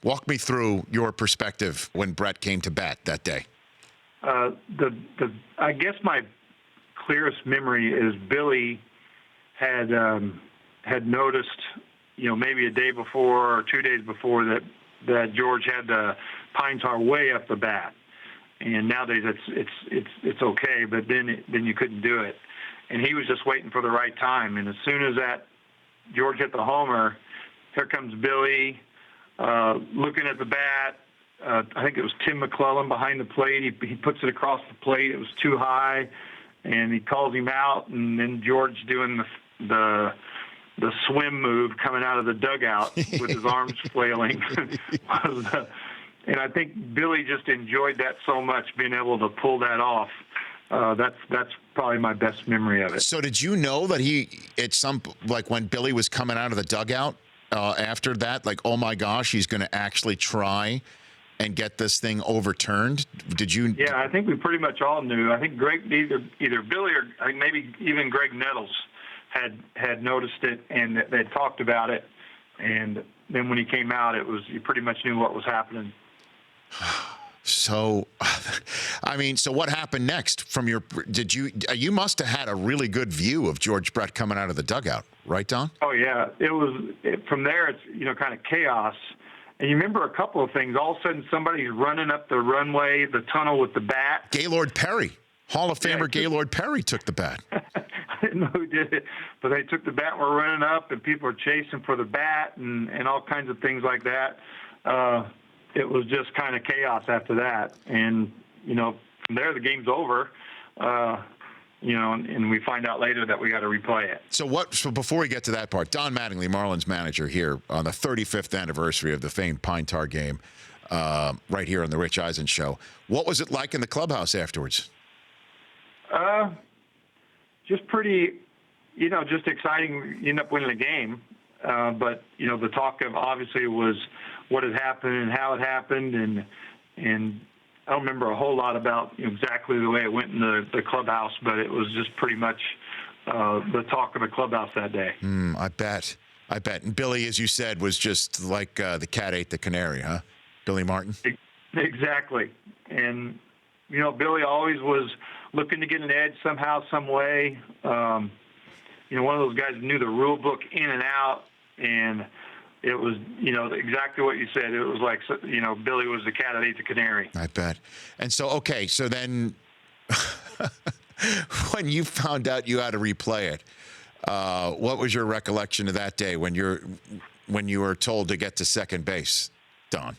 Walk me through your perspective when Brett came to bat that day. I guess my clearest memory is Billy had noticed, maybe a day before or 2 days before that George had the pine tar way up the bat, and nowadays it's okay, but then you couldn't do it, and he was just waiting for the right time, and as soon as that George hit the homer, here comes Billy, looking at the bat. I think it was Tim McClellan behind the plate. He puts it across the plate. It was too high, and he calls him out. And then George doing the swim move coming out of the dugout with his arms flailing. And I think Billy just enjoyed that so much, being able to pull that off. That's probably my best memory of it. So did you know that when Billy was coming out of the dugout after that, like, oh my gosh, he's going to actually try and get this thing overturned? Did you? Yeah, I think we pretty much all knew. I think Greg, either Billy or I think maybe even Greg Nettles had noticed it, and they talked about it. And then when he came out, you pretty much knew what was happening. So, so what happened next? You must have had a really good view of George Brett coming out of the dugout, right, Don? Oh yeah, from there. It's kind of chaos. And you remember a couple of things. All of a sudden, somebody's running up the runway, the tunnel with the bat. Gaylord Perry, Hall of Famer Gaylord Perry took the bat. I didn't know who did it, but they took the bat and were running up, and people were chasing for the bat and all kinds of things like that. It was just kind of chaos after that. And, from there, the game's over. And we find out later that we got to replay it. So before we get to that part, Don Mattingly, Marlins manager, here on the 35th anniversary of the famed Pine Tar game, right here on the Rich Eisen Show. What was it like in the clubhouse afterwards? Just pretty, just exciting. You end up winning the game. But, the talk of obviously was what had happened and how it happened. And I don't remember a whole lot about exactly the way it went in the clubhouse, but it was just pretty much the talk of the clubhouse that day. I bet. And Billy, as you said, was just like the cat ate the canary, huh? Billy Martin? Exactly. And, Billy always was looking to get an edge somehow, some way. One of those guys who knew the rule book in and out, and it was, exactly what you said. It was like, Billy was the cat that ate the canary. I bet. And so then when you found out you had to replay it, what was your recollection of that day when you were told to get to second base, Don?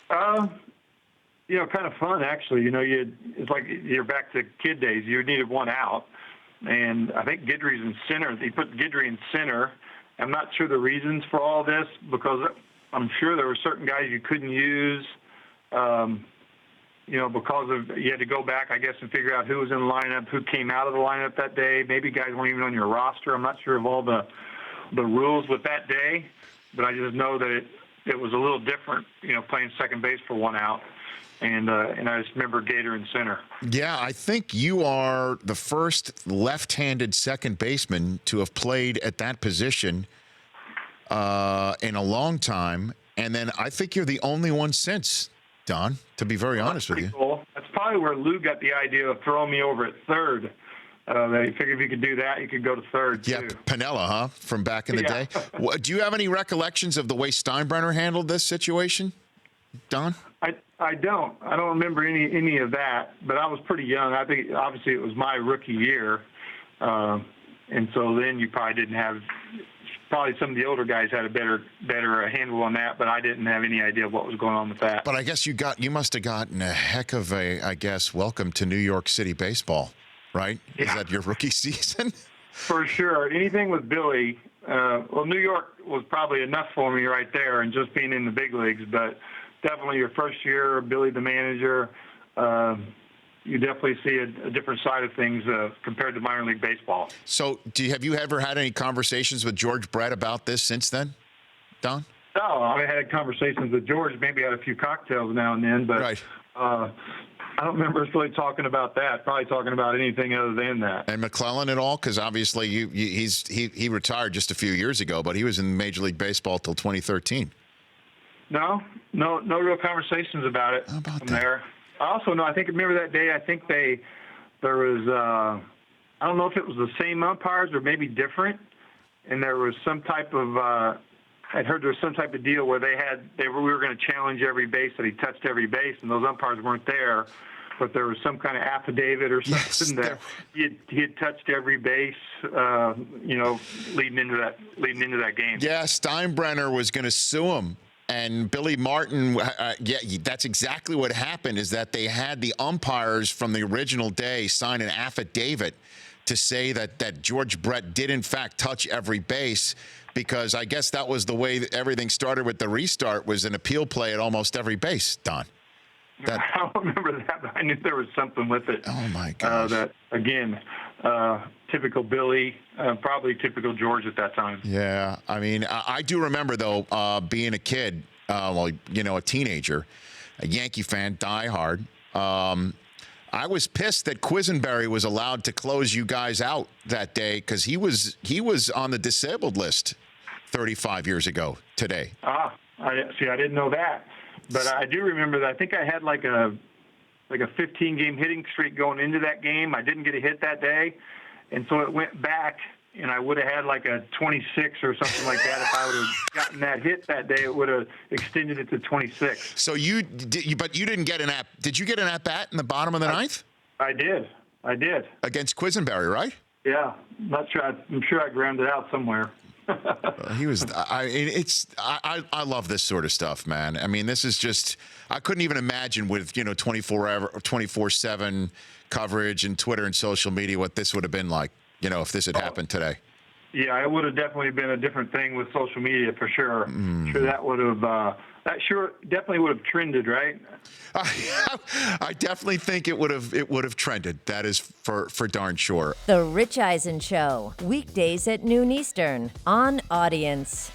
Kind of fun, actually. It's like you're back to kid days. You needed one out, and I think Guidry's in center. They put Guidry in center. I'm not sure the reasons for all this, because I'm sure there were certain guys you couldn't use, because you had to go back, I guess, and figure out who was in the lineup, who came out of the lineup that day. Maybe guys weren't even on your roster. I'm not sure of all the rules with that day, but I just know that it was a little different, playing second base for one out. And I just remember Gator in center. Yeah, I think you are the first left-handed second baseman to have played at that position in a long time. And then I think you're the only one since, Don, to be very honest with you. Cool. That's probably where Lou got the idea of throwing me over at third. That he figured if you could do that, you could go to third, too. Yeah, Piniella, huh, from back in the day? Do you have any recollections of the way Steinbrenner handled this situation, Don? I don't remember any of that, but I was pretty young. I think obviously it was my rookie year, and so then you probably didn't have. Probably some of the older guys had a better handle on that, but I didn't have any idea what was going on with that. But I guess you must have gotten a heck of a, welcome to New York City baseball, right? Yeah. Is that your rookie season? For sure. Anything with Billy. New York was probably enough for me right there, and just being in the big leagues, but. Definitely your first year, Billy the manager, you definitely see a different side of things compared to minor league baseball. So have you ever had any conversations with George Brett about this since then, Don? No, I had conversations with George, maybe had a few cocktails now and then, but right. I don't remember us really talking about that, probably talking about anything other than that. And McClellan at all? Because obviously he retired just a few years ago, but he was in Major League Baseball till 2013. No real conversations about it from there. I also know, I remember that day, there was, I don't know if it was the same umpires or maybe different, and there was some type of, I'd heard there was some type of deal where we were going to challenge every base, that he touched every base, and those umpires weren't there, but there was some kind of affidavit or something that he had touched every base, leading into that game. Yeah, Steinbrenner was going to sue him. And Billy Martin, that's exactly what happened, is that they had the umpires from the original day sign an affidavit to say that George Brett did, in fact, touch every base, because I guess that was the way that everything started with the restart, was an appeal play at almost every base, Don. I don't remember that, but I knew there was something with it. Oh, my gosh. That, again, typical Billy, probably typical George at that time. Yeah. I mean, I do remember, though, being a kid, a teenager, a Yankee fan, diehard. I was pissed that Quisenberry was allowed to close you guys out that day, because he was on the disabled list 35 years ago today. I didn't know that. But I do remember that I think I had like a 15-game hitting streak going into that game. I didn't get a hit that day, and so it went back, and I would have had like a 26 or something like that. If I would have gotten that hit that day, it would have extended it to 26. So but you didn't get an at. Did you get an at bat in the bottom of the ninth? I did. Against Quisenberry, right? Yeah, not sure. I'm sure I grounded out somewhere. He was. I love this sort of stuff, man. I mean, this is just. I couldn't even imagine with 24/7 coverage and Twitter and social media what this would have been like. If this had happened today. Yeah, it would have definitely been a different thing with social media for sure. Sure, that would have. Definitely would have trended, right? I definitely think it would have trended. That is for darn sure. The Rich Eisen Show, weekdays at noon Eastern on Audience.